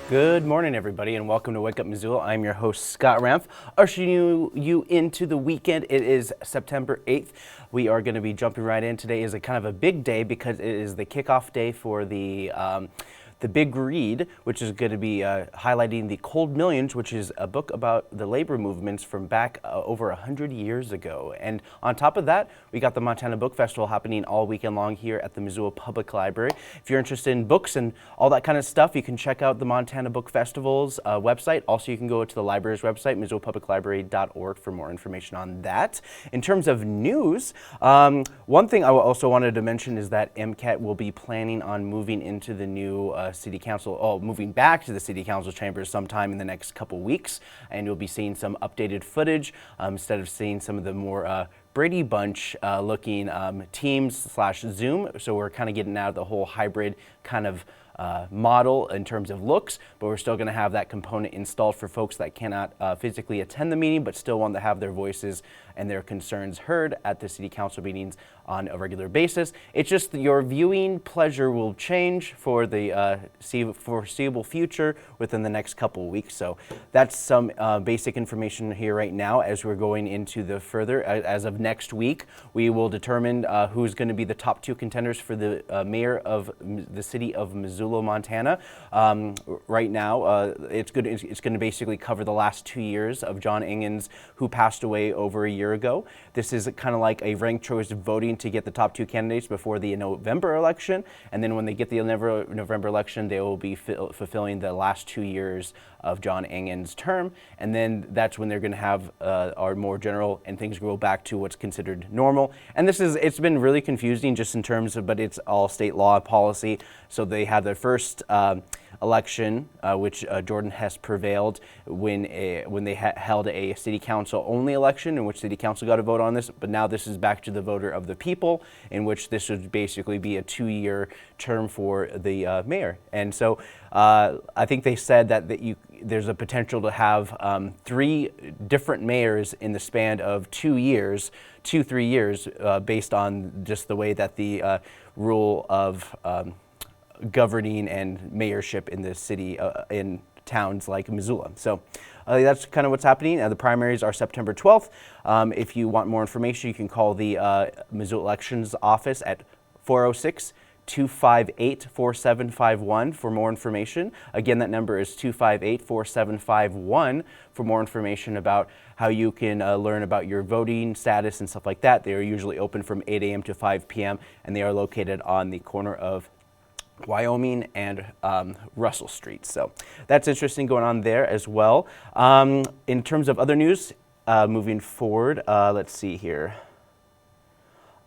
Good morning, everybody, and welcome to Wake Up Missoula. I'm your host, Scott Ramph, ushering you into the weekend. It is September 8th. We are going to be jumping right in. Today is a kind of a big day because it is the kickoff day for the Big Read, which is going to be highlighting the Cold Millions, which is a book about the labor movements from back over 100 years ago. And on top of that, we got the Montana Book Festival happening all weekend long here at the Missoula Public Library. If you're interested in books and all that kind of stuff, you can check out the Montana Book Festival's website. Also, you can go to the library's website, missoulapubliclibrary.org, for more information on that. In terms of news, one thing I also wanted to mention is that MCAT will be planning on moving into the new city council, moving back to the city council chambers sometime in the next couple weeks, and you'll be seeing some updated footage instead of seeing some of the more Brady Bunch looking Teams/Zoom. So we're kind of getting out of the whole hybrid kind of model in terms of looks, but we're still going to have that component installed for folks that cannot physically attend the meeting but still want to have their voices and their concerns heard at the city council meetings on a regular basis. It's just your viewing pleasure will change for the foreseeable future within the next couple of weeks. So that's some basic information here right now. As we're going into the further, as of next week, we will determine who's going to be the top two contenders for the mayor of the city of Missoula, Montana. Right now, it's going to basically cover the last 2 years of John Engens, who passed away over a year ago. This is kind of like a ranked choice voting to get the top two candidates before the November election, and then when they get the November election, they will be fulfilling the last 2 years of John Engens' term, and then that's when they're going to have our more general, and things go back to what's considered normal. And it's been really confusing just in terms of, but it's all state law policy. So they have their first election, which Jordan Hess prevailed when they held a city council only election in which city council got a vote on this. But now this is back to the voter of the people, in which this would basically be a 2-year term for the mayor. And so I think they said that there's a potential to have 3 different mayors in the span of 3 years, based on just the way that the rule of governing and mayorship in the city, in towns like Missoula. So that's kind of what's happening. The primaries are September 12th. If you want more information, you can call the Missoula Elections Office at 406-258-4751 for more information. Again, that number is 258-4751 for more information about how you can learn about your voting status and stuff like that. They are usually open from 8 a.m. to 5 p.m. and they are located on the corner of Wyoming and Russell Street. So that's interesting going on there as well. In terms of other news, moving forward, let's see here.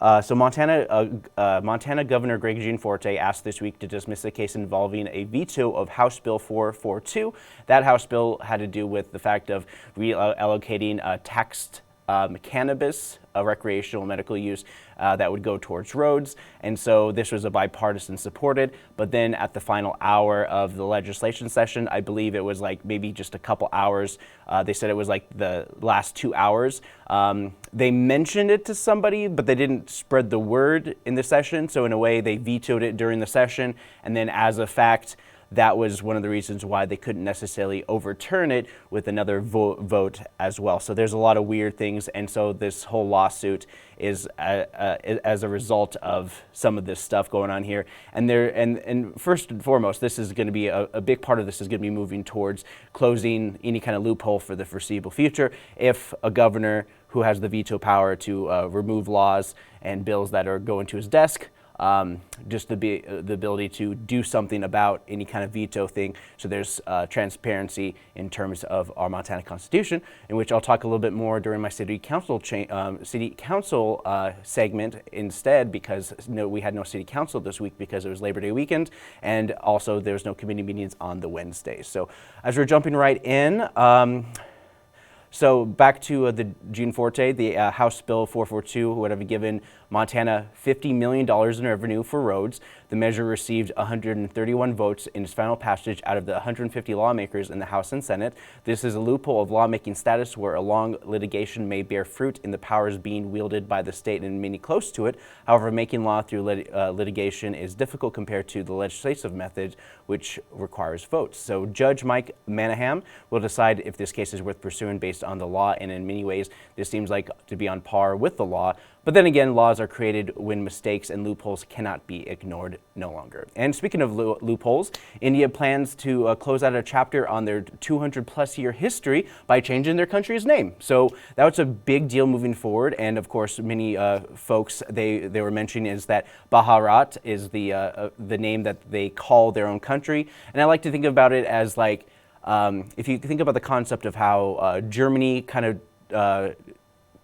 So Montana Governor Greg Gianforte asked this week to dismiss a case involving a veto of House Bill 442. That House bill had to do with the fact of reallocating taxed cannabis, recreational medical use, that would go towards roads. And so this was a bipartisan supported, but then at the final hour of the legislation session, I believe it was like maybe just a couple hours, they said it was like the last 2 hours, they mentioned it to somebody, but they didn't spread the word in the session. So in a way, they vetoed it during the session, and then as a fact, that was one of the reasons why they couldn't necessarily overturn it with another vote as well. So there's a lot of weird things, and so this whole lawsuit is as a result of some of this stuff going on here. And first and foremost, this is going to be a big part of this is going to be moving towards closing any kind of loophole for the foreseeable future. If a governor who has the veto power to remove laws and bills that are going to his desk, just the ability to do something about any kind of veto thing. So there's transparency in terms of our Montana Constitution, in which I'll talk a little bit more during my city council segment instead, because we had no city council this week because it was Labor Day weekend, and also there's no committee meetings on the Wednesdays. So as we're jumping right in, So back to the June Forte, the House Bill 442 would have given Montana $50 million in revenue for roads. The measure received 131 votes in its final passage out of the 150 lawmakers in the House and Senate. This is a loophole of lawmaking status where a long litigation may bear fruit in the powers being wielded by the state and many close to it. However, making law through litigation is difficult compared to the legislative method, which requires votes. So Judge Mike Manaham will decide if this case is worth pursuing based on the law, and in many ways, this seems like to be on par with the law. But then again, laws are created when mistakes and loopholes cannot be ignored no longer. And speaking of loopholes, India plans to close out a chapter on their 200-plus year history by changing their country's name. So that was a big deal moving forward. And of course, many folks they were mentioning is that Bharat is the name that they call their own country. And I like to think about it as like, if you think about the concept of how Germany kind of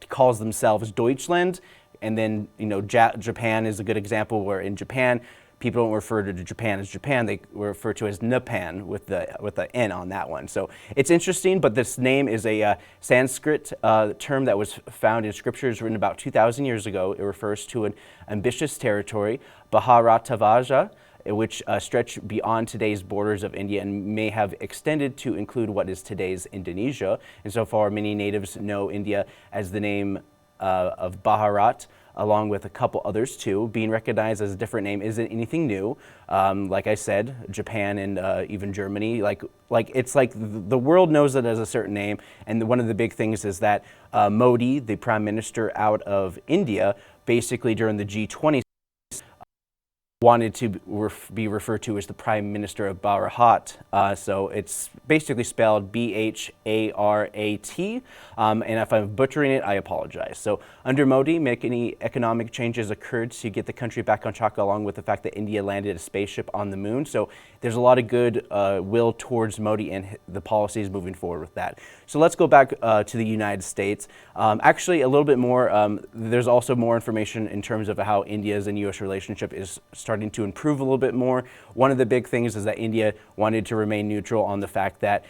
calls themselves Deutschland, and then Japan is a good example where in Japan people don't refer to Japan as Japan, they refer to it as Napan with the N on that one. So it's interesting, but this name is a Sanskrit term that was found in scriptures written about 2,000 years ago. It refers to an ambitious territory, Bharatavaja, which stretch beyond today's borders of India and may have extended to include what is today's Indonesia. And so far, many natives know India as the name of Bharat, along with a couple others too. Being recognized as a different name isn't anything new. Like I said, Japan and even Germany, it's like the world knows it as a certain name. And one of the big things is that Modi, the prime minister out of India, basically during the G20 wanted to be referred to as the Prime Minister of Bharat. So it's basically spelled B-H-A-R-A-T. And if I'm butchering it, I apologize. So under Modi, many economic changes occurred to get the country back on track, along with the fact that India landed a spaceship on the moon. So there's a lot of good will towards Modi and the policies moving forward with that. So let's go back to the United States. Actually, a little bit more, there's also more information in terms of how India's and U.S. relationship is starting to improve a little bit more. One of the big things is that India wanted to remain neutral on the fact that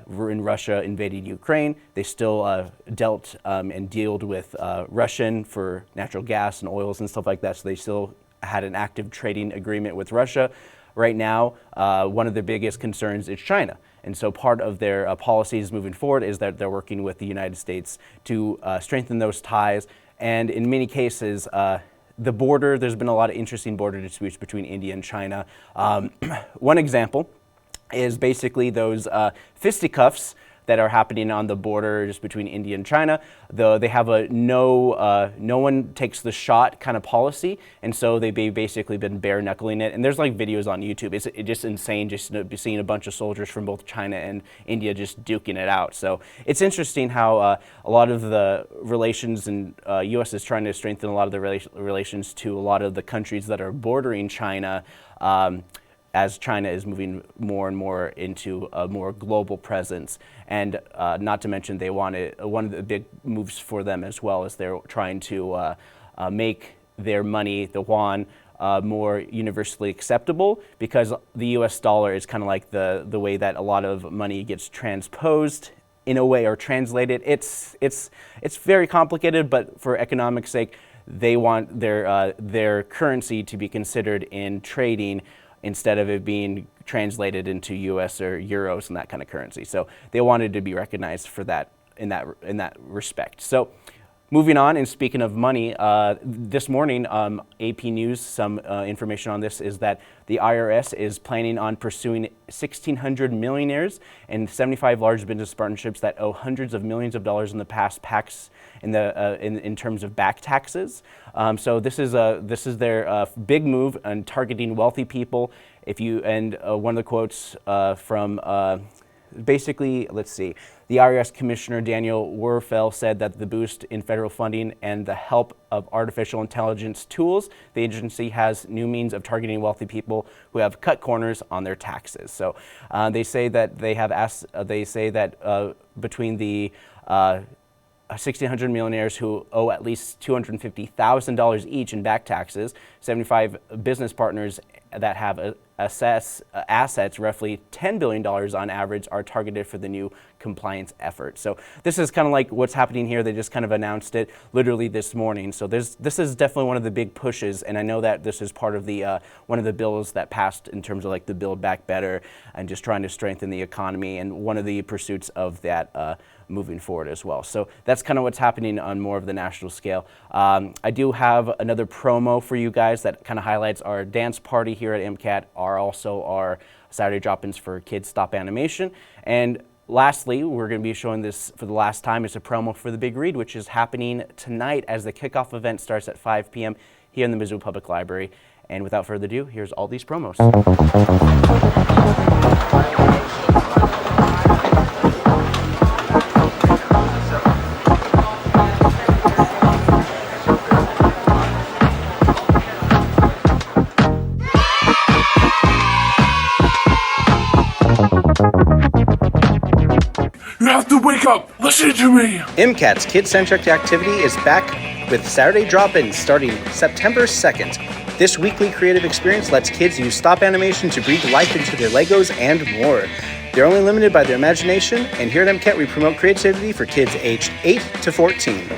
when Russia invaded Ukraine, they still dealt and dealt with Russian for natural gas and oils and stuff like that. So they still had an active trading agreement with Russia. Right now, one of the biggest concerns is China. And so part of their policies moving forward is that they're working with the United States to strengthen those ties. And in many cases, the border, there's been a lot of interesting border disputes between India and China. One example is basically those fisticuffs that are happening on the border just between India and China. They have a no one takes the shot kind of policy, and so they've basically been bare knuckling it. And there's like videos on YouTube. It's just insane just seeing a bunch of soldiers from both China and India just duking it out. So it's interesting how a lot of the relations, and U.S. is trying to strengthen a lot of the relations to a lot of the countries that are bordering China, as China is moving more and more into a more global presence. And not to mention, they wanted, one of the big moves for them as well is they're trying to make their money, the yuan, more universally acceptable, because the US dollar is kind of like the way that a lot of money gets transposed in a way, or translated. It's very complicated, but for economic sake, they want their currency to be considered in trading instead of it being translated into US or euros and that kind of currency. So they wanted to be recognized for that in that respect. So moving on, and speaking of money, this morning, AP News, some information on this is that the IRS is planning on pursuing 1,600 millionaires and 75 large business partnerships that owe hundreds of millions of dollars in the past in terms of back taxes. So this is their big move on targeting wealthy people. One of the quotes from basically, let's see, the IRS Commissioner Daniel Werfel said that the boost in federal funding and the help of artificial intelligence tools, the agency has new means of targeting wealthy people who have cut corners on their taxes. So they say that they have asked, between the 1,600 millionaires who owe at least $250,000 each in back taxes, 75 business partners that have assets roughly $10 billion on average are targeted for the new compliance effort. So this is kind of like what's happening here. They just kind of announced it literally this morning. So this is definitely one of the big pushes, and I know that this is part of the one of the bills that passed in terms of like the Build Back Better and just trying to strengthen the economy, and one of the pursuits of that moving forward as well. So that's kind of what's happening on more of the national scale. I do have another promo for you guys that kind of highlights our dance party here at MCAT, are also our Saturday drop-ins for Kids Stop Animation. And lastly, we're going to be showing this for the last time. It's a promo for the Big Read, which is happening tonight as the kickoff event starts at 5 p.m. here in the Missoula Public Library. And without further ado, here's all these promos. You have to wake up! Listen to me! MCAT's kid-centric activity is back with Saturday drop-ins starting September 2nd. This weekly creative experience lets kids use stop animation to breathe life into their Legos and more. They're only limited by their imagination, and here at MCAT we promote creativity for kids aged 8 to 14.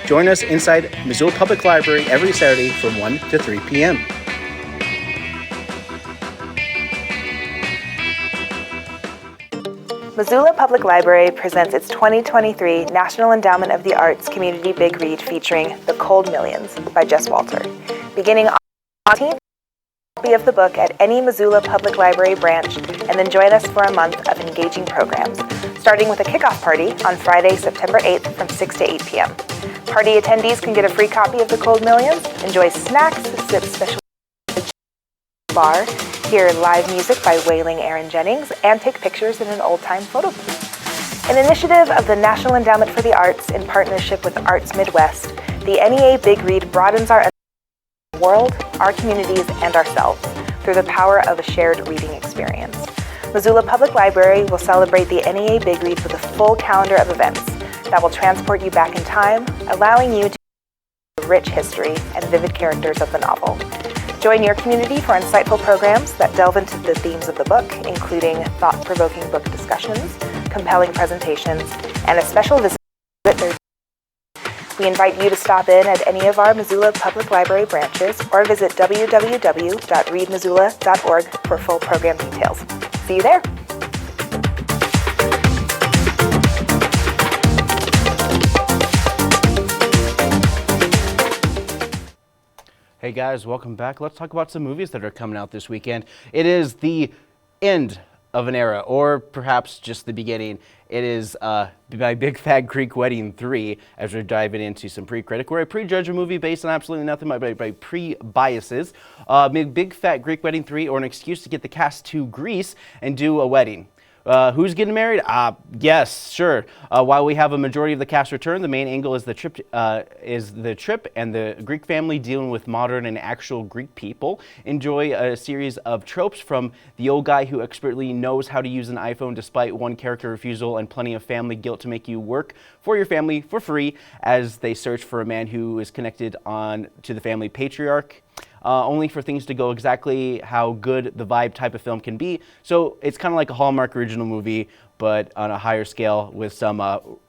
Join us inside Missoula Public Library every Saturday from 1 to 3 p.m. Missoula Public Library presents its 2023 National Endowment of the Arts Community Big Read featuring The Cold Millions by Jess Walter. Beginning on 18th, copy of the book at any Missoula Public Library branch, and then join us for a month of engaging programs, starting with a kickoff party on Friday, September 8th from 6 to 8 p.m. Party attendees can get a free copy of The Cold Millions, enjoy snacks, sip special bar, hear live music by wailing Aaron Jennings, and take pictures in an old-time photo booth. An initiative of the National Endowment for the Arts in partnership with Arts Midwest, the NEA Big Read broadens our world, our communities, and ourselves through the power of a shared reading experience. Missoula Public Library will celebrate the NEA Big Read with a full calendar of events that will transport you back in time, allowing you to the rich history and vivid characters of the novel. Join your community for insightful programs that delve into the themes of the book, including thought-provoking book discussions, compelling presentations, and a special visit. We invite you to stop in at any of our Missoula Public Library branches or visit www.readmissoula.org for full program details. See you there. Hey guys, welcome back. Let's talk about some movies that are coming out this weekend. It is the end of an era, or perhaps just the beginning. It is my Big Fat Greek Wedding 3, as we're diving into some pre-critic, where I prejudge a movie based on absolutely nothing by pre-biases. Big Fat Greek Wedding 3, or an excuse to get the cast to Greece and do a wedding. Who's getting married? Yes, sure. While we have a majority of the cast return, the main angle is the trip and the Greek family dealing with modern and actual Greek people. Enjoy a series of tropes from the old guy who expertly knows how to use an iPhone despite one character refusal, and plenty of family guilt to make you work for your family for free as they search for a man who is connected on to the family patriarch. Only for things to go exactly how good the vibe type of film can be. So it's kind of like a Hallmark original movie, but on a higher scale with some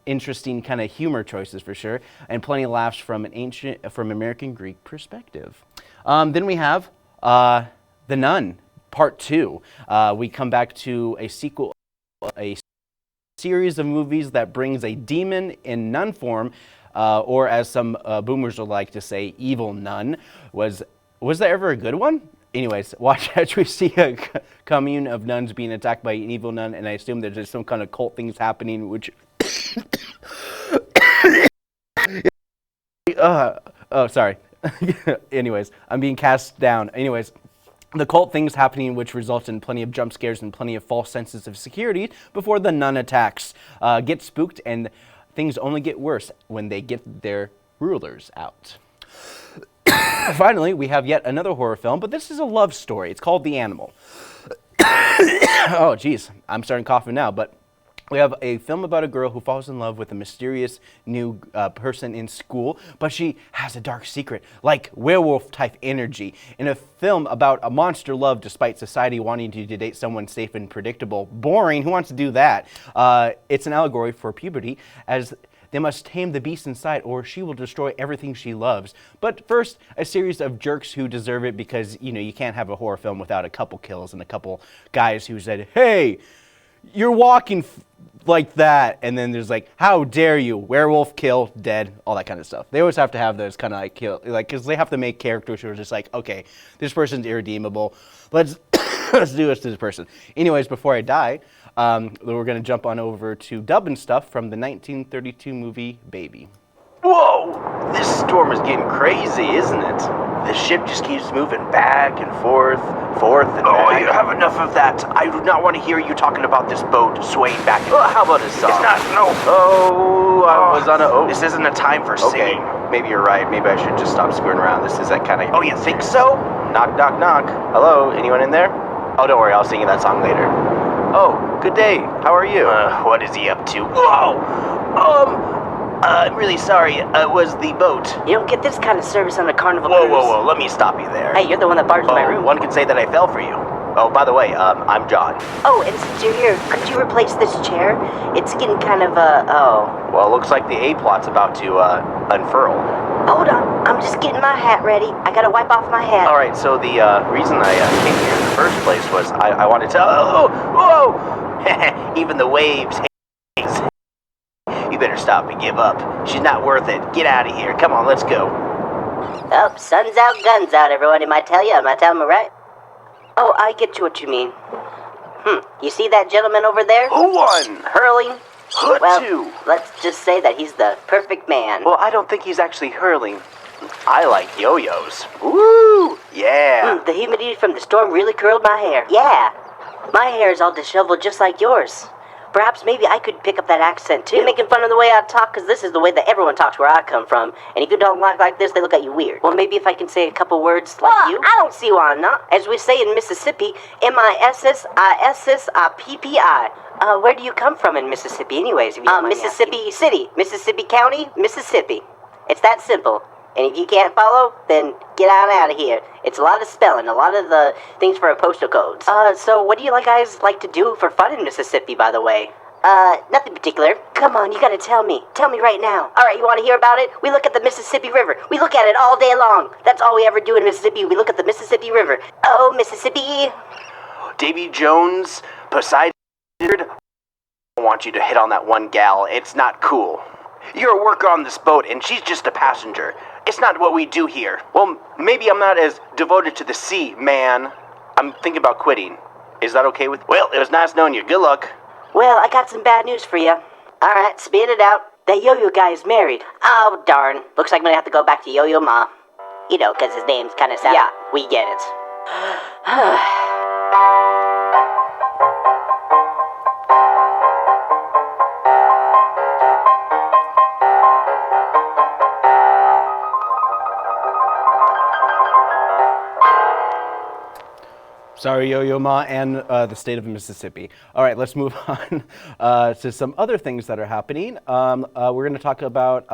interesting kind of humor choices for sure, and plenty of laughs from American Greek perspective. Then we have The Nun, Part 2. We come back to a sequel, a series of movies that brings a demon in nun form, or as some boomers would like to say, evil nun. Was there ever a good one? Anyways, watch as we see a commune of nuns being attacked by an evil nun, and I assume there's just some kind of cult things happening, which... oh, sorry. Anyways, I'm being cast down. Anyways, the cult things happening, which results in plenty of jump scares and plenty of false senses of security before the nun attacks. Get spooked, and things only get worse when they get their rulers out. Finally, we have yet another horror film, but this is a love story. It's called The Animal. Oh, geez, I'm starting coughing now, but We have a film about a girl who falls in love with a mysterious new person in school, but she has a dark secret, like werewolf-type energy. In a film about a monster love despite society wanting you to date someone safe and predictable. Boring, who wants to do that? It's an allegory for puberty, as they must tame the beast inside or she will destroy everything she loves. But first, a series of jerks who deserve it because, you can't have a horror film without a couple kills and a couple guys who said, hey, you're walking like that, and then there's like, how dare you, werewolf, kill, dead, all that kind of stuff. They always have to have those kind of like kill, like, because they have to make characters who are just like, okay, this person's irredeemable, let's let's do this to this person. Anyways, before I die, we're gonna jump on over to dubbin stuff from the 1932 movie Baby. Whoa! This storm is getting crazy, isn't it? The ship just keeps moving back and forth and back. Oh, you have enough of that. I do not want to hear you talking about this boat swaying back and forth. How about a song? It's not, no. Oh, I was on a, This isn't a time for singing. Maybe you're right. Maybe I should just stop screwing around. This is that kind of... Oh, you think so? Knock, knock, knock. Hello, anyone in there? Oh, don't worry, I'll sing you that song later. Oh, good day. How are you? What is he up to? Whoa! I'm really sorry. It was the boat. You don't get this kind of service on a Carnival Whoa, cruise. whoa, whoa. Let me stop you there. Hey, you're the one that barged in my room. One could say that I fell for you. Oh, by the way, I'm John. Oh, and since you're here, could you replace this chair? It's getting kind of, Well, it looks like the A-plot's about to, unfurl. Hold on. I'm just getting my hat ready. I gotta wipe off my hat. All right, so the, reason I, came here in the first place was I wanted to... Whoa! Even the waves... You better stop and give up. She's not worth it. Get out of here. Come on, let's go. Oh, sun's out, guns out, everyone. Am I telling you right? Oh, I get what you mean. You see that gentleman over there? Who won? Hurling? Who Well, two? let's just say that he's the perfect man. Well, I don't think he's actually hurling. I like yo-yos. Woo! Yeah. The humidity from the storm really curled my hair. Yeah. My hair is all disheveled just like yours. Perhaps maybe I could pick up that accent too. You're making fun of the way I talk because this is the way that everyone talks where I come from. And if you don't like this, they look at you weird. Well, maybe if I can say a couple words like you. I don't see why not. As we say in Mississippi, Mississippi. Where do you come from in Mississippi anyways? If you don't mind Mississippi City, Mississippi County, Mississippi. It's that simple. And if you can't follow, then get on out of here. It's a lot of spelling, a lot of the things for postal codes. So what do you guys like to do for fun in Mississippi, by the way? Nothing particular. Come on, you gotta tell me. Tell me right now. Alright, you wanna hear about it? We look at the Mississippi River. We look at it all day long. That's all we ever do in Mississippi. We look at the Mississippi River. Oh, Mississippi. Davy Jones, Poseidon, I want you to hit on that one gal. It's not cool. You're a worker on this boat, and she's just a passenger. It's not what we do here. Well, maybe I'm not as devoted to the sea, man. I'm thinking about quitting. Is that okay with... Well, it was nice knowing you. Good luck. Well, I got some bad news for you. Alright, spit it out. That Yo-Yo guy is married. Oh, darn. Looks like I'm gonna have to go back to Yo-Yo Ma. You know, because his name's kind of sad. Yeah, we get it. Sorry, Yo-Yo Ma and the state of Mississippi. All right, let's move on to some other things that are happening. We're going to talk about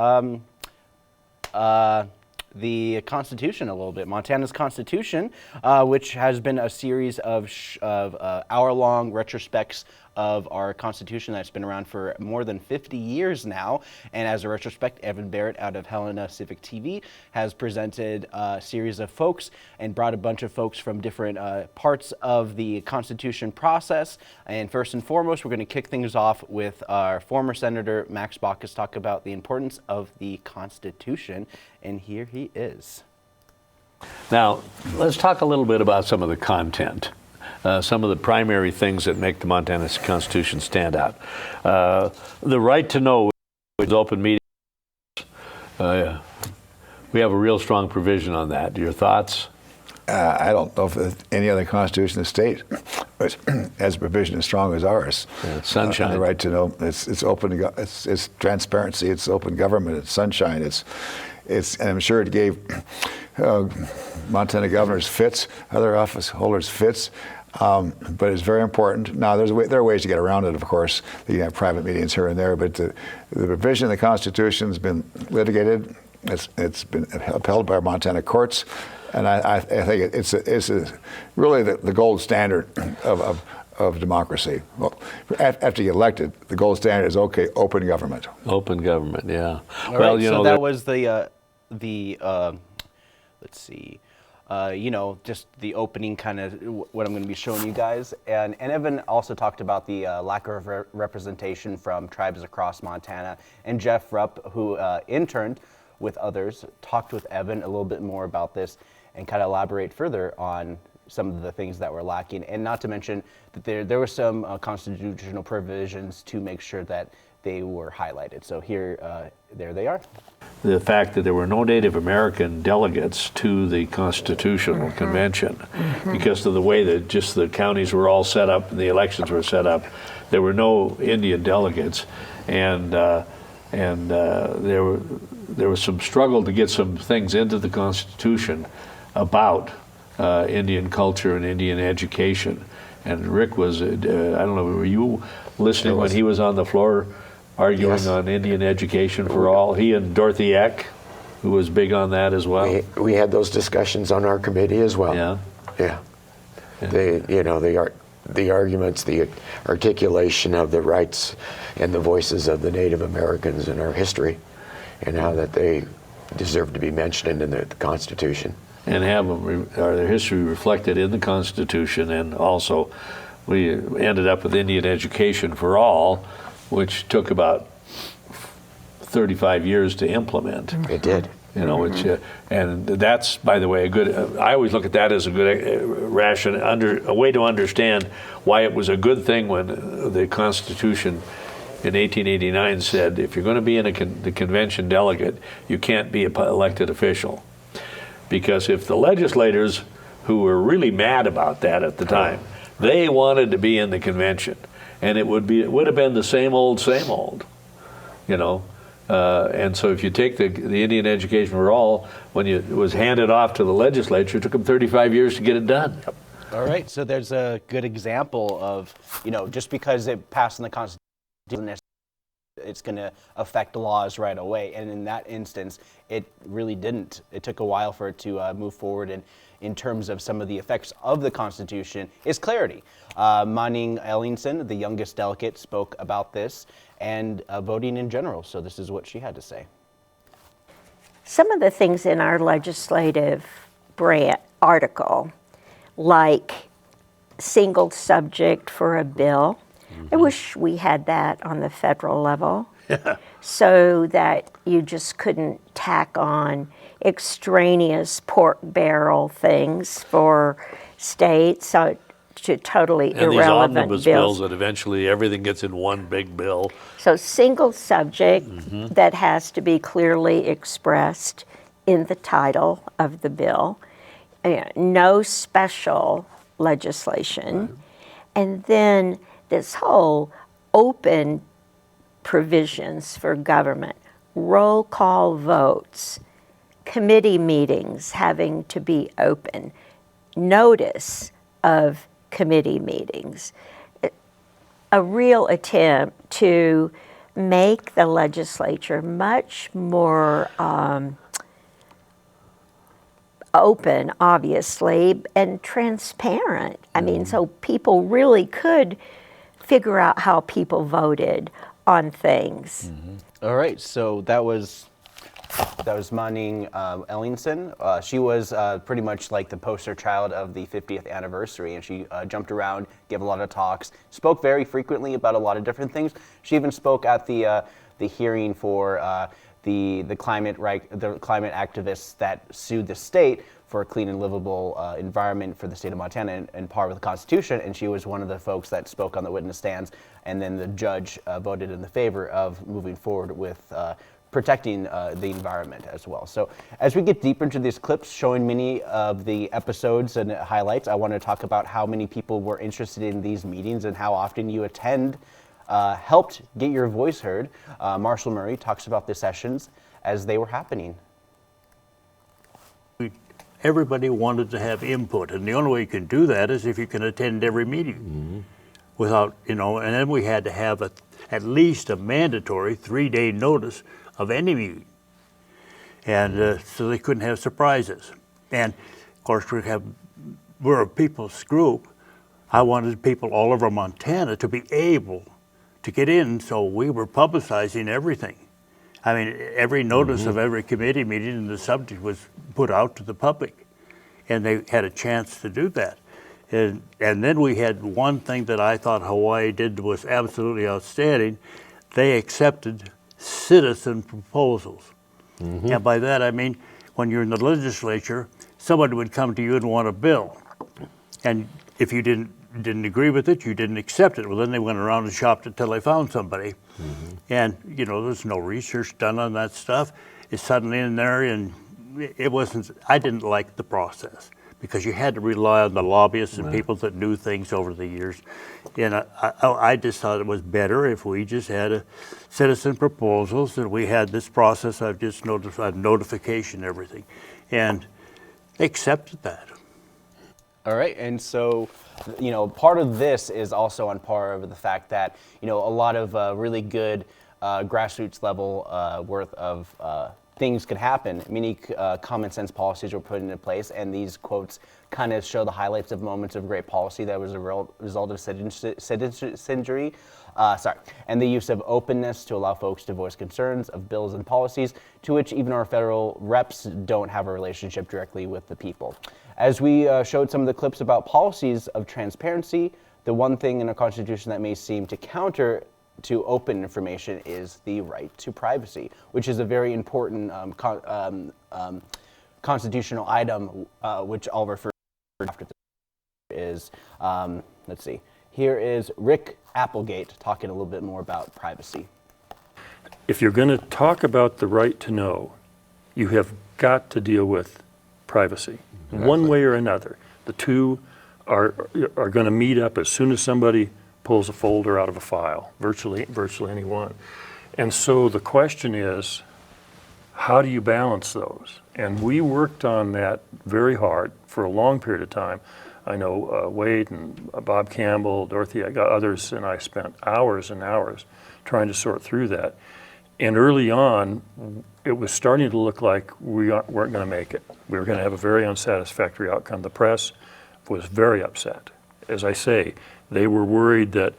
the Constitution a little bit. Montana's Constitution, which has been a series of hour-long retrospects of our Constitution that's been around for more than 50 years now. And as a retrospect, Evan Barrett out of Helena Civic TV has presented a series of folks and brought a bunch of folks from different parts of the Constitution process. And first and foremost, we're going to kick things off with our former Senator Max Baucus talk about the importance of the Constitution. And here he is. Now, let's talk a little bit about some of the content. Some of the primary things that make the Montana Constitution stand out. The right to know is open meeting. We have a real strong provision on that. Your thoughts? I don't know if any other constitution in the state has a provision as strong as ours. Yeah, it's sunshine. The right to know. It's open. It's transparency. It's open government. It's sunshine. And I'm sure it gave Montana governors fits, other office holders fits. But it's very important. Now, there are ways to get around it, of course. You can have private meetings here and there, but the provision in the Constitution has been litigated. It's been upheld by our Montana courts, and I think it's really the gold standard of democracy. Well, after you get elected, the gold standard is open government. Open government, yeah. All right, so that was the let's see. Just the opening kind of what I'm going to be showing you guys. And Evan also talked about the lack of representation from tribes across Montana. And Jeff Rupp, who interned with others, talked with Evan a little bit more about this and kind of elaborate further on some of the things that were lacking. And not to mention that there were some constitutional provisions to make sure that they were highlighted. So there they are. The fact that there were no Native American delegates to the Constitutional Convention because of the way that just the counties were all set up and the elections were set up. There were no Indian delegates, and there was some struggle to get some things into the Constitution about Indian culture and Indian education. And Rick was, I don't know, were you listening when he was on the floor arguing on Indian education for all? He and Dorothy Eck, who was big on that as well. We had those discussions on our committee as well. Yeah. The arguments, the articulation of the rights and the voices of the Native Americans in our history, and how that they deserve to be mentioned in the Constitution. And have their history reflected in the Constitution, and also we ended up with Indian education for all, which took about 35 years to implement. It did. Which and that's, by the way, a good. I always look at that as a good a way to understand why it was a good thing when the Constitution in 1889 said if you're going to be in the convention delegate, you can't be an elected official, because if the legislators who were really mad about that at the time, they wanted to be in the convention. And it would have been the same old, and so if you take the Indian education for all, when it was handed off to the legislature, it took them 35 years to get it done. All right, so there's a good example of, just because it passed in the Constitution, it's going to affect laws right away. And in that instance, it really didn't. It took a while for it to move forward. And in terms of some of the effects of the Constitution is clarity. Manning Ellingson, the youngest delegate, spoke about this and voting in general. So this is what she had to say. Some of the things in our legislative article, like single subject for a bill, I wish we had that on the federal level, so that you just couldn't tack on extraneous pork barrel things for states to totally and irrelevant these omnibus bills that eventually everything gets in one big bill. So single subject that has to be clearly expressed in the title of the bill, no special legislation, and then this whole open provisions for government, roll call votes, committee meetings having to be open, notice of committee meetings, a real attempt to make the legislature much more open, obviously, and transparent. I mean, so people really could figure out how people voted on things. All right, so that was Manning Ellingson. She was pretty much like the poster child of the 50th anniversary, and she jumped around, gave a lot of talks, spoke very frequently about a lot of different things. She even spoke at the hearing for the climate activists that sued the state for a clean and livable environment for the state of Montana and par with the Constitution, and she was one of the folks that spoke on the witness stands, and then the judge voted in the favor of moving forward with protecting the environment as well. So as we get deeper into these clips showing many of the episodes and highlights, I want to talk about how many people were interested in these meetings and how often you attend helped get your voice heard. Marshall Murray talks about the sessions as they were happening. everybody wanted to have input, and the only way you can do that is if you can attend every meeting without, and then we had to have at least a mandatory 3-day notice of any meeting. And so they couldn't have surprises. And of course, we're a people's group. I wanted people all over Montana to be able to get in, so we were publicizing everything. I mean, every notice of every committee meeting and the subject was put out to the public, and they had a chance to do that. And then we had one thing that I thought Hawaii did was absolutely outstanding. They accepted citizen proposals. And by that I mean, when you're in the legislature, somebody would come to you and want a bill. And if you didn't agree with it, you didn't accept it. Well, then they went around and shopped it till they found somebody. And, there's no research done on that stuff. It's suddenly in there, and I didn't like the process because you had to rely on the lobbyists and people that knew things over the years. And I just thought it was better if we just had a citizen proposals and we had this process I've just notified, notification, everything. And they accepted that. All right, and so, part of this is also on par with the fact that, a lot of really good grassroots level worth of things could happen. Many common sense policies were put into place, and these quotes kind of show the highlights of moments of great policy that was a result of citizenry. And the use of openness to allow folks to voice concerns of bills and policies to which even our federal reps don't have a relationship directly with the people. As we showed some of the clips about policies of transparency, the one thing in our Constitution that may seem to counter to open information is the right to privacy, which is a very important constitutional item, which I'll refer to after this. Let's see. Here is Rick Applegate talking a little bit more about privacy. If you're going to talk about the right to know, you have got to deal with privacy. Exactly. One way or another. The two are going to meet up as soon as somebody pulls a folder out of a file, virtually anyone. And so the question is, how do you balance those? And we worked on that very hard for a long period of time. I know Wade and Bob Campbell, Dorothy, I got others, and I spent hours and hours trying to sort through that. And early on, it was starting to look like we weren't going to make it. We were going to have a very unsatisfactory outcome. The press was very upset. As I say, they were worried that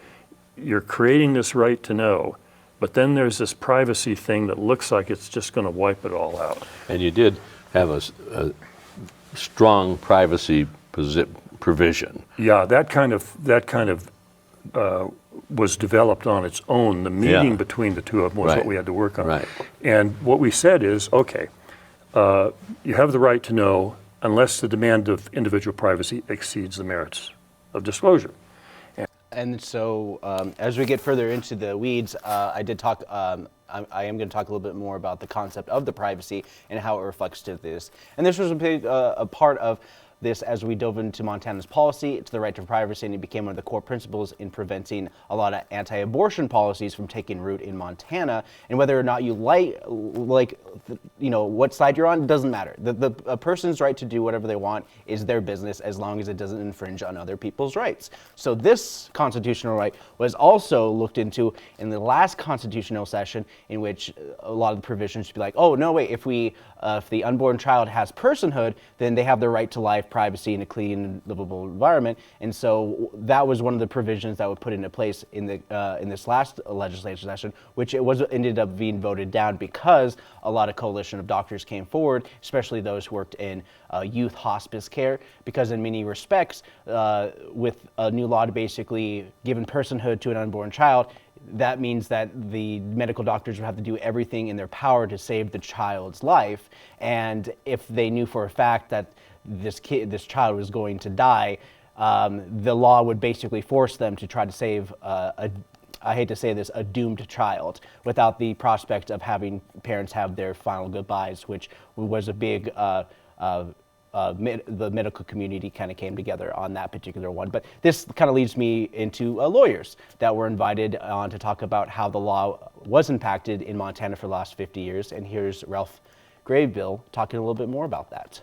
you're creating this right to know, but then there's this privacy thing that looks like it's just going to wipe it all out. And you did have a strong privacy provision. Yeah, that kind of was developed on its own. The meeting between the two of them was what we had to work on. Right. And what we said is, okay, you have the right to know unless the demand of individual privacy exceeds the merits of disclosure. And so, as we get further into the weeds, I am going to talk a little bit more about the concept of the privacy and how it reflects to this. And this was a big a part of this as we dove into Montana's policy to the right to privacy, and it became one of the core principles in preventing a lot of anti-abortion policies from taking root in Montana. And whether or not you like what side you're on, it doesn't matter. A person's right to do whatever they want is their business as long as it doesn't infringe on other people's rights. So this constitutional right was also looked into in the last constitutional session, in which a lot of the provisions should be like, oh no, wait, if the unborn child has personhood, then they have the right to life, privacy, and a clean, livable environment. And so that was one of the provisions that were put into place in this last legislature session, which ended up being voted down because a lot of coalition of doctors came forward, especially those who worked in youth hospice care, because in many respects, with a new law to basically giving personhood to an unborn child, that means that the medical doctors would have to do everything in their power to save the child's life. And if they knew for a fact that this child was going to die, the law would basically force them to try to save I hate to say this, a doomed child, without the prospect of having parents have their final goodbyes, which was a big the medical community kind of came together on that particular one. But this kind of leads me into lawyers that were invited on to talk about how the law was impacted in Montana for the last 50 years. And here's Ralph Graveville talking a little bit more about that.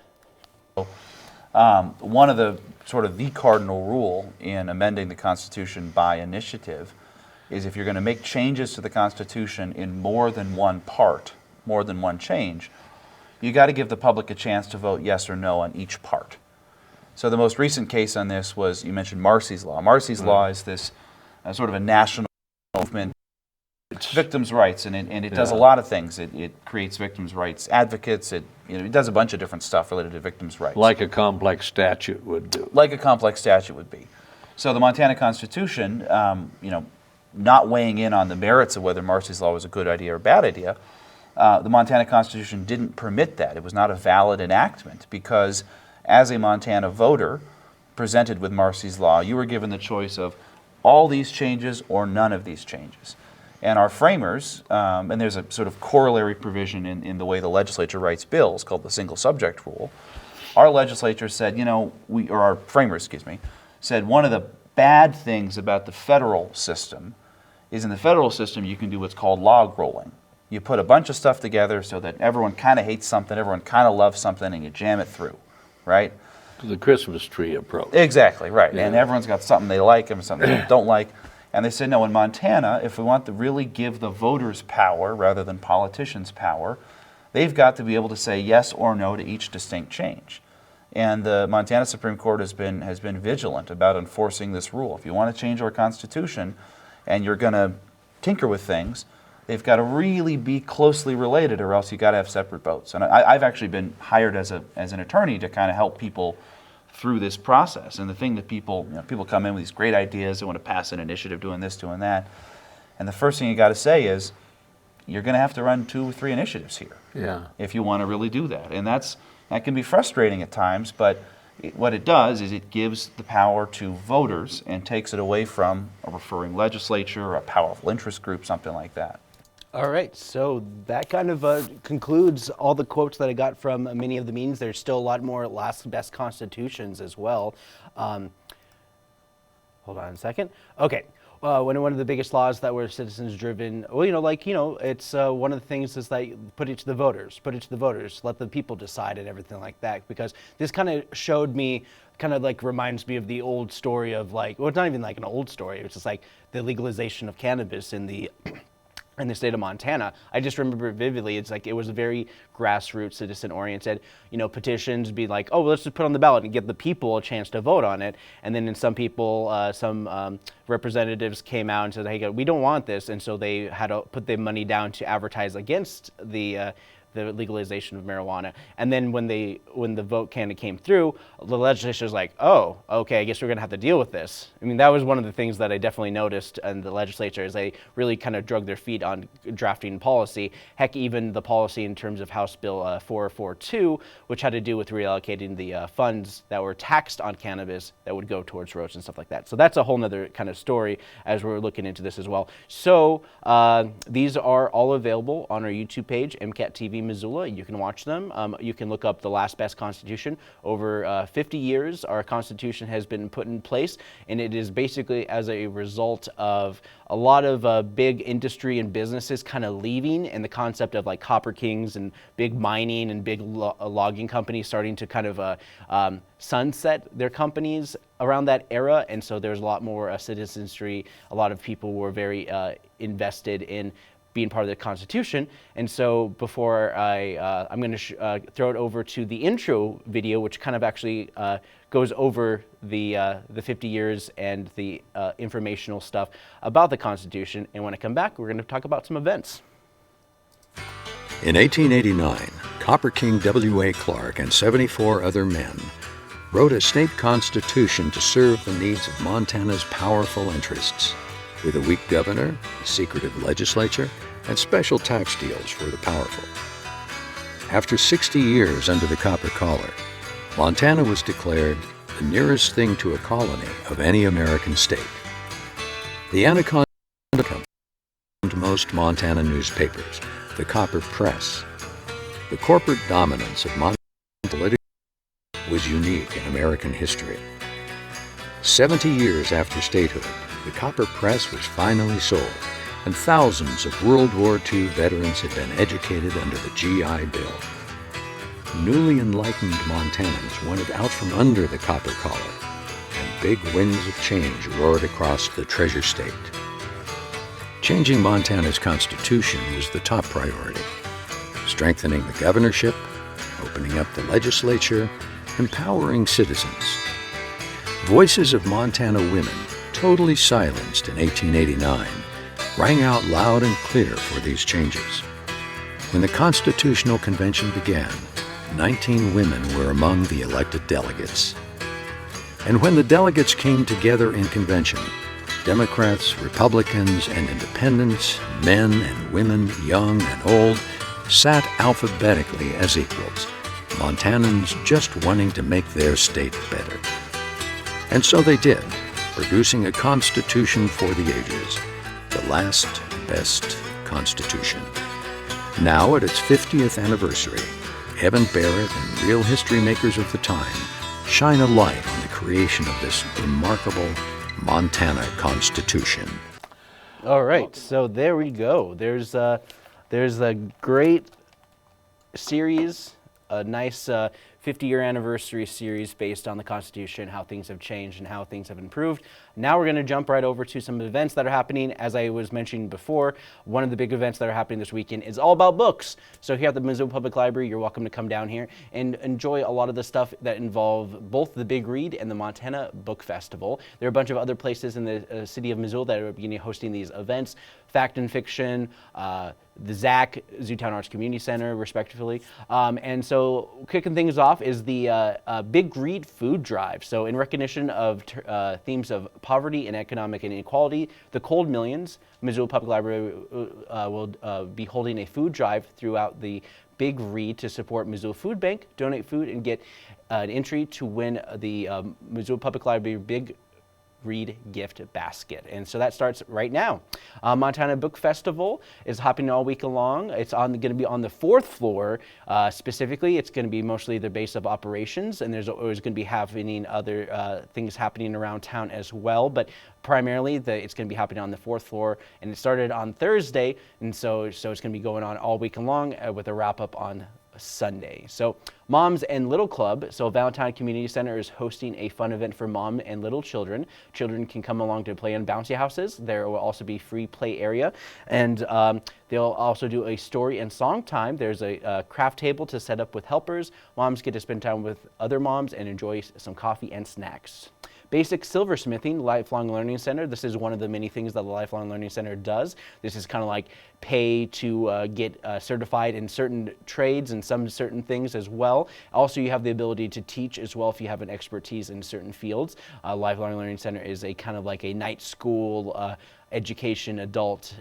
One of the sort of the cardinal rule in amending the Constitution by initiative is if you're going to make changes to the Constitution in more than one part, more than one change, you got to give the public a chance to vote yes or no on each part. So the most recent case on this was, you mentioned Marsy's Law. Marsy's Law is this sort of a national movement. It's victims' rights, and it does a lot of things. It creates victims' rights advocates. It does a bunch of different stuff related to victims' rights. Like a complex statute would do. Like a complex statute would be. So the Montana Constitution, not weighing in on the merits of whether Marsy's Law was a good idea or a bad idea, the Montana Constitution didn't permit that. It was not a valid enactment because as a Montana voter presented with Marsy's Law, you were given the choice of all these changes or none of these changes. And our framers, and there's a sort of corollary provision in the way the legislature writes bills called the single subject rule. Our legislature said, or our framers, said one of the bad things about the federal system is in the federal system you can do what's called log rolling. You put a bunch of stuff together so that everyone kind of hates something, everyone kind of loves something, and you jam it through, right? The Christmas tree approach. Exactly, right. Yeah. And everyone's got something they like and something they don't like. And they said, no, in Montana, if we want to really give the voters power rather than politicians power, they've got to be able to say yes or no to each distinct change. And the Montana Supreme Court has been vigilant about enforcing this rule. If you want to change our Constitution and you're going to tinker with things, they've got to really be closely related, or else you've got to have separate votes. And I've actually been hired as an attorney to kind of help people through this process. And the thing that people come in with these great ideas, they want to pass an initiative doing this, doing that. And the first thing you got to say is, you're going to have to run 2 or 3 initiatives here if you want to really do that. And that can be frustrating at times, but what it does is it gives the power to voters and takes it away from a referring legislature or a powerful interest group, something like that. All right, so that kind of concludes all the quotes that I got from many of the meetings. There's still a lot more last best constitutions as well. Hold on a second. Okay. One of the biggest laws that were citizens driven, it's one of the things is that put it to the voters, let the people decide and everything like that, because this kind of showed me, reminds me of the old story of it's not even like an old story, it's just like the legalization of cannabis in the state of Montana. I just remember it vividly. It's like it was a very grassroots, citizen-oriented, petitions be like, oh, let's just put it on the ballot and give the people a chance to vote on it. And then some people, some representatives came out and said, hey, we don't want this. And so they had to put their money down to advertise against the legalization of marijuana. And then when the vote kind of came through, the legislature was like, oh, okay, I guess we're going to have to deal with this. I mean, that was one of the things that I definitely noticed in the legislature is they really kind of drug their feet on drafting policy. Heck, even the policy in terms of House Bill 442, which had to do with reallocating the funds that were taxed on cannabis that would go towards roads and stuff like that. So that's a whole nother kind of story as we're looking into this as well. So these are all available on our YouTube page, MCAT TV Missoula. You can watch them. You can look up the last best constitution. Over 50 years, our constitution has been put in place, and it is basically as a result of a lot of big industry and businesses kind of leaving, and the concept of like copper kings and big mining and big logging companies starting to kind of sunset their companies around that era. And so there's a lot more citizenry. A lot of people were very invested in being part of the Constitution. And so before I'm going to throw it over to the intro video, which kind of actually goes over the 50 years and the informational stuff about the Constitution. And when I come back, we're going to talk about some events. In 1889, Copper King W.A. Clark and 74 other men wrote a state constitution to serve the needs of Montana's powerful interests, with a weak governor, a secretive legislature, and special tax deals for the powerful. After 60 years under the copper collar, Montana was declared the nearest thing to a colony of any American state. The Anaconda Company owned most Montana newspapers, the copper press. The corporate dominance of Montana politics was unique in American history. 70 years after statehood, the copper press was finally sold, and thousands of World War II veterans had been educated under the GI Bill. newly enlightened Montanans wanted out from under the copper collar, and big winds of change roared across the Treasure State. Changing Montana's constitution was the top priority. Strengthening the governorship, opening up the legislature, empowering citizens. Voices of Montana women, totally silenced in 1889, rang out loud and clear for these changes. When the Constitutional Convention began, 19 women were among the elected delegates. And when the delegates came together in convention, Democrats, Republicans, and Independents, men and women, young and old, sat alphabetically as equals, Montanans just wanting to make their state better. And so they did, producing a constitution for the ages, the last best constitution. Now at its 50th anniversary, Evan Barrett and real history makers of the time shine a light on the creation of this remarkable Montana Constitution. All right, so there we go. There's a great series, a nice 50-year anniversary series based on the Constitution, how things have changed and how things have improved. Now we're going to jump right over to some events that are happening. As I was mentioning before, one of the big events that are happening this weekend is all about books. So here at the Missoula Public Library, you're welcome to come down here and enjoy a lot of the stuff that involve both the Big Read and the Montana Book Festival. There are a bunch of other places in the city of Missoula that are beginning hosting these events. Fact and Fiction, the ZAC, Zootown Arts Community Center, respectively. And so kicking things off is the Big Read Food Drive. So in recognition of themes of poverty and economic inequality, the Cold Millions, Missoula Public Library will be holding a food drive throughout the Big Read to support Missoula Food Bank, donate food, and get an entry to win the Missoula Public Library Big Read gift basket. And so that starts right now. Montana Book Festival is happening all week long. It's going to be on the 4th floor. Specifically, it's going to be mostly the base of operations, and there's always going to be happening other things happening around town as well. But primarily, it's going to be happening on the 4th floor, and it started on Thursday, and so it's going to be going on all week long with a wrap up on Sunday. So Moms and Little Club, so Valentine Community Center is hosting a fun event for mom and little children. Children can come along to play in bouncy houses. There will also be free play area, and they'll also do a story and song time. There's a craft table to set up with helpers. Moms get to spend time with other moms and enjoy some coffee and snacks. Basic Silversmithing Lifelong Learning Center. This is one of the many things that the Lifelong Learning Center does. This is kind of like pay to get certified in certain trades and some certain things as well. Also, you have the ability to teach as well if you have an expertise in certain fields. Lifelong Learning Center is a kind of like a night school education, adult,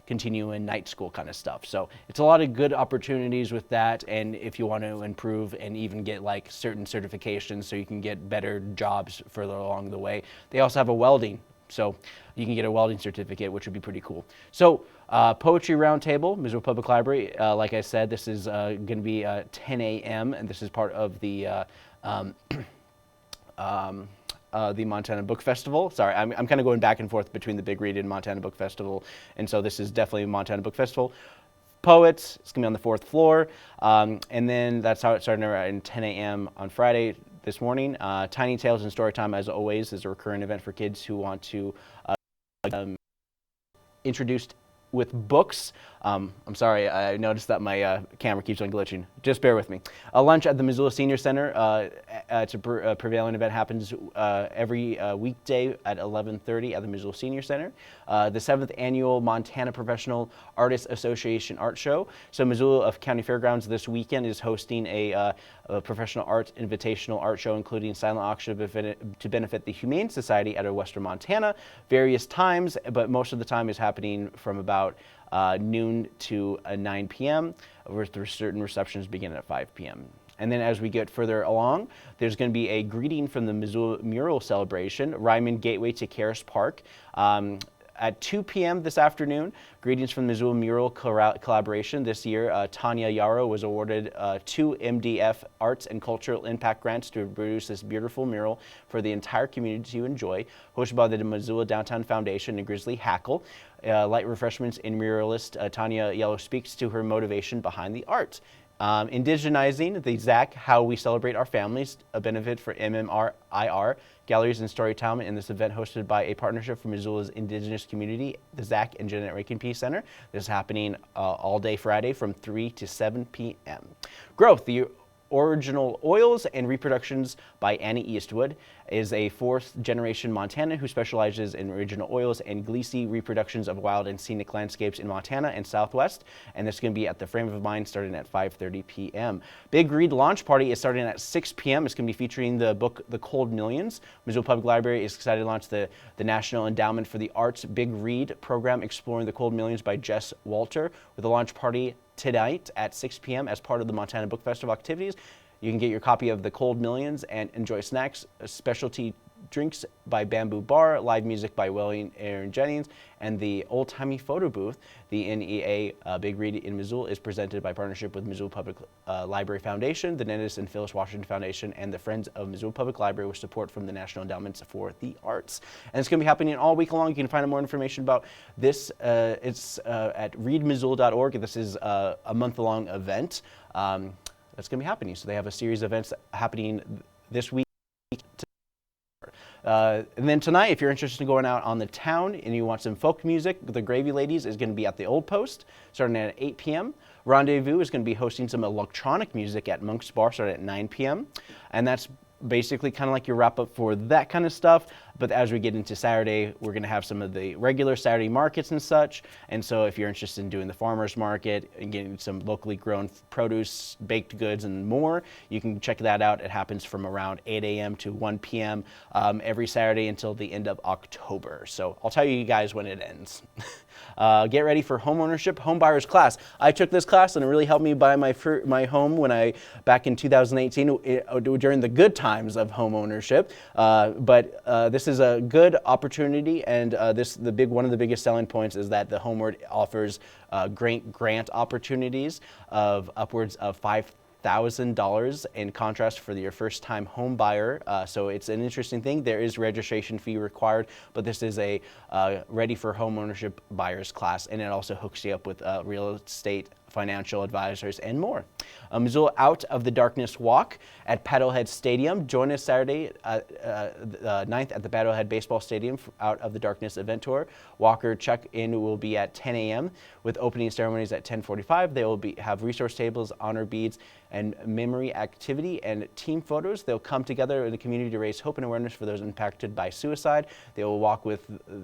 continuing night school kind of stuff. So it's a lot of good opportunities with that, and if you want to improve and even get like certain certifications so you can get better jobs further along the way. They also have a welding, so you can get a welding certificate, which would be pretty cool. So Poetry Roundtable, Missoula Public Library, like I said, this is going to be 10 a.m., and this is part of the Montana Book Festival. Sorry, I'm kind of going back and forth between the Big Read and Montana Book Festival, and so this is definitely Montana Book Festival. Poets, it's going to be on the 4th floor, and then that's how it started around 10 a.m. on Friday this morning. Tiny Tales and Storytime, as always, is a recurring event for kids who want to introduced with books. I'm sorry, I noticed that my camera keeps on glitching. Just bear with me. A lunch at the Missoula Senior Center. It's a prevailing event, happens every weekday at 11:30 at the Missoula Senior Center. The 7th Annual Montana Professional Artists Association Art Show. So Missoula County Fairgrounds this weekend is hosting a professional arts invitational art show, including silent auction to benefit the Humane Society out of Western Montana. Various times, but most of the time is happening from about noon to 9 p.m. where certain receptions begin at 5 p.m. And then as we get further along, there's going to be a greeting from the Missoula Mural Celebration, Ryman Gateway to Caris Park. At 2 p.m. this afternoon, greetings from the Missoula Mural Collaboration. This year, Tanya Yarrow was awarded 2 MDF Arts and Cultural Impact Grants to produce this beautiful mural for the entire community to enjoy, hosted by the Missoula Downtown Foundation and Grizzly Hackle. Light refreshments and muralist Tanya Yarrow speaks to her motivation behind the art. Indigenizing the ZAC, How We Celebrate Our Families, a benefit for MMRIR, galleries and storytime in this event hosted by a partnership for Missoula's indigenous community, the ZAC and Jeanette Rankin Peace Center. This is happening all day Friday from 3 to 7 p.m. Growth, the Original Oils and Reproductions by Annie Eastwood is a fourth-generation Montanan who specializes in original oils and Gleesy reproductions of wild and scenic landscapes in Montana and Southwest. And this is going to be at the Frame of Mind starting at 5:30 p.m. Big Read launch party is starting at 6 p.m. It's going to be featuring the book The Cold Millions. Missoula Public Library is excited to launch the National Endowment for the Arts Big Read program exploring the Cold Millions by Jess Walter with a launch party tonight at 6 p.m. as part of the Montana Book Festival activities. You can get your copy of The Cold Millions and enjoy snacks, specialty drinks by Bamboo Bar, live music by William Aaron Jennings, and the Old Timey Photo Booth. The NEA Big Read in Missoula is presented by partnership with Missoula Public Library Foundation, the Dennis and Phyllis Washington Foundation, and the Friends of Missoula Public Library with support from the National Endowments for the Arts. And it's going to be happening all week long. You can find out more information about this. It's at readmissoula.org. This is a month-long event that's going to be happening. So they have a series of events happening this week. And then tonight, if you're interested in going out on the town and you want some folk music, the Gravy Ladies is going to be at the Old Post starting at 8 p.m. Rendezvous is going to be hosting some electronic music at Monk's Bar starting at 9 p.m. And that's basically kind of like your wrap up for that kind of stuff. But as we get into Saturday, we're going to have some of the regular Saturday markets and such. And so if you're interested in doing the farmer's market and getting some locally grown produce, baked goods, and more, you can check that out. It happens from around 8 a.m. to 1 p.m. Every Saturday until the end of October. So I'll tell you guys when it ends. Get ready for homeownership, home buyers class. I took this class and it really helped me buy my home back in 2018 during the good times of home ownership. But this is a good opportunity, and one of the biggest selling points is that the Homeward offers great grant opportunities of upwards of $5,000 in contrast for your first-time home buyer. So it's an interesting thing. There is registration fee required, but this is a ready for home ownership buyers class, and it also hooks you up with real estate financial advisors and more. Missoula Out of the Darkness Walk at Paddlehead Stadium. Join us Saturday 9th at the Paddlehead Baseball Stadium Out of the Darkness event tour. Walker check-in will be at 10 a.m. with opening ceremonies at 10:45. They will have resource tables, honor beads, and memory activity and team photos. They'll come together in the community to raise hope and awareness for those impacted by suicide. They will walk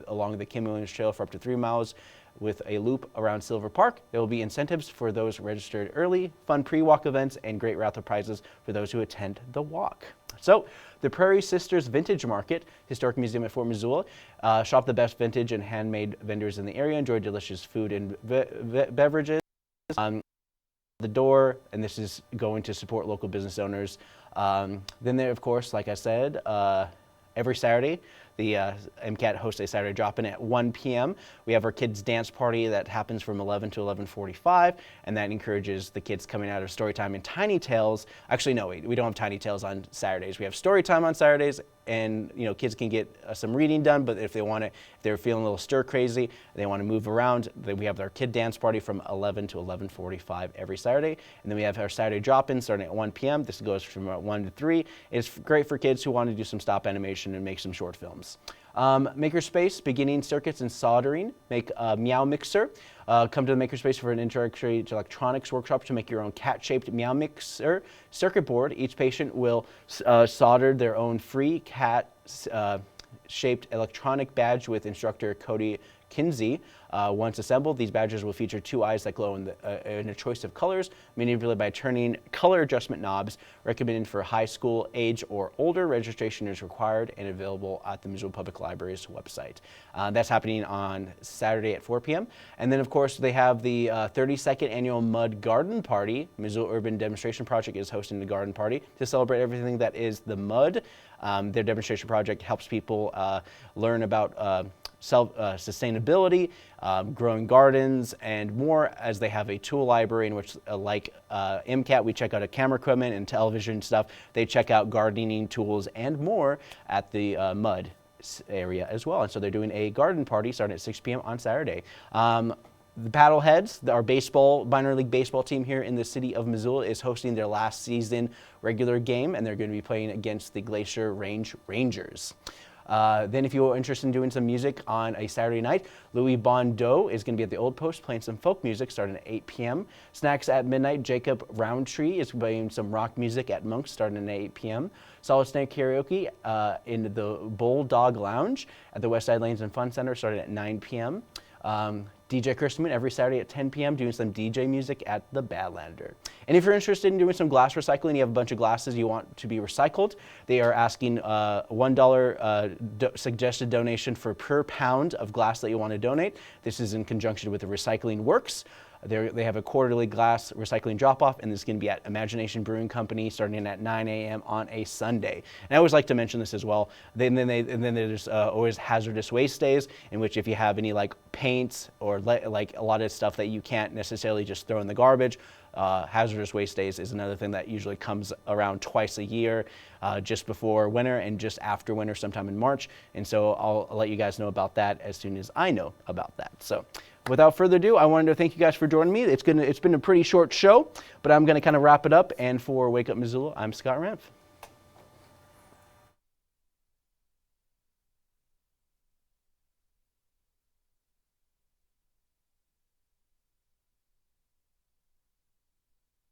along the Kim Williams Trail for up to 3 miles with a loop around Silver Park. There will be incentives for those registered early, fun pre-walk events, and great raffle prizes for those who attend the walk. So, the Prairie Sisters Vintage Market, Historic Museum at Fort Missoula. Shop the best vintage and handmade vendors in the area. Enjoy delicious food and beverages. The door, and this is going to support local business owners. Then there, of course, like I said, every Saturday, the MCAT hosts a Saturday drop-in at 1 p.m. We have our kids' dance party that happens from 11 to 11:45, and that encourages the kids coming out of Storytime and Tiny Tales. Actually, no, we don't have Tiny Tales on Saturdays. We have Storytime on Saturdays, and kids can get some reading done. But if they're feeling a little stir crazy, they want to move around, then we have our kid dance party from 11 to 11:45 every Saturday, and then we have our Saturday drop-in starting at 1 p.m. This goes from 1 to 3. It's great for kids who want to do some stop animation and make some short films. Makerspace, beginning circuits and soldering. Make a Meow Mixer. Come to the Makerspace for an introductory electronics workshop to make your own cat-shaped Meow Mixer circuit board. Each patient will solder their own free cat-shaped electronic badge with instructor Cody Kinsey. Once assembled, these badges will feature 2 eyes that glow in a choice of colors, manipulated by turning color adjustment knobs. Recommended for high school age or older. Registration is required and available at the Missoula Public Library's website. That's happening on Saturday at 4 p.m. And then, of course, they have the 32nd annual Mud Garden Party. Missoula Urban Demonstration Project is hosting the garden party to celebrate everything that is the mud. Their demonstration project helps people learn about sustainability, growing gardens, and more, as they have a tool library in which, like MCAT, we check out camera equipment and television stuff. They check out gardening tools and more at the mud area as well. And so they're doing a garden party starting at 6 p.m. on Saturday. The Paddleheads, our baseball, minor league baseball team here in the city of Missoula, is hosting their last season regular game, and they're going to be playing against the Glacier Range Rangers. Then if you're interested in doing some music on a Saturday night, Louis Bondo is going to be at the Old Post playing some folk music starting at 8 p.m. Snacks at midnight, Jacob Roundtree is playing some rock music at Monk's starting at 8 p.m. Solid Snake Karaoke in the Bulldog Lounge at the Westside Lanes and Fun Center starting at 9 p.m. DJ Chris Moon every Saturday at 10 p.m. doing some DJ music at the Badlander. And if you're interested in doing some glass recycling, you have a bunch of glasses you want to be recycled, they are asking $1 suggested donation for per pound of glass that you want to donate. This is in conjunction with the Recycling Works. They have a quarterly glass recycling drop-off, and this is going to be at Imagination Brewing Company starting at 9 a.m. on a Sunday. And I always like to mention this as well. Then there's always hazardous waste days, in which if you have any like paints or like a lot of stuff that you can't necessarily just throw in the garbage, hazardous waste days is another thing that usually comes around twice a year, just before winter and just after winter, sometime in March. And so I'll let you guys know about that as soon as I know about that. So without further ado, I wanted to thank you guys for joining me. It's been a pretty short show, but I'm going to kind of wrap it up. And for Wake Up Missoula, I'm Scott Ramph.